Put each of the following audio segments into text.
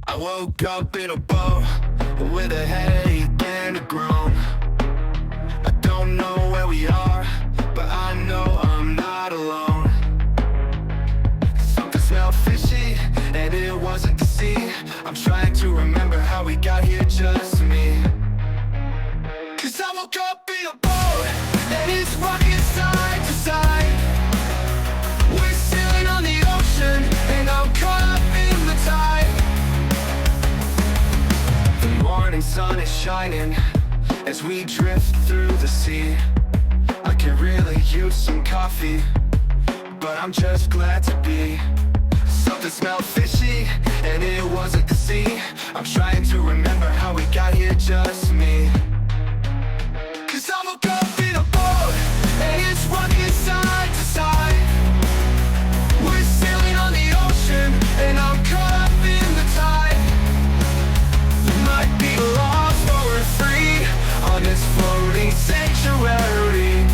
I woke up in a boat with a headache and a groan. I don't know where we are, but I know I'm not alone. Something smelled fishy, and it wasn't the sea. I'm trying to remember how we got here, just me. Cause I woke up in a boat, and it's rocking side to side. We're sailing on the ocean, and I'm caught up in the tide. The morning sun is shining as we drift through the sea. I could really use some coffee, but I'm just glad to be. Something smelled fishy, and it wasn't the sea. I'm trying to remember how we got here, just me. Cause I woke up in a boat, and it's rocking side to side. We're sailing on the ocean, and I'm caught up in the tide. We might be lost, but we're free on this floating sanctuary.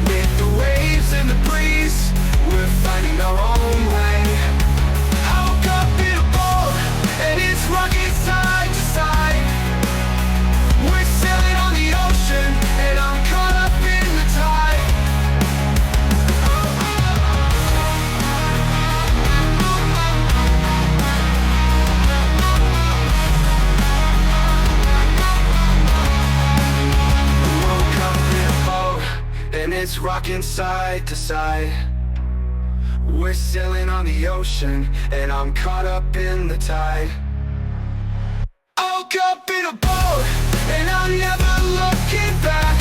With the waves and the breeze, we're finding our own way. I woke up in a boat, and it's rocking side to side. We're sailing on the ocean, and I'm caught up in the tide. We woke up in a boat, and it's rocking side to side. We're sailing on the ocean, and I'm caught up in the tide. I woke up in a boat, and I'm never looking back.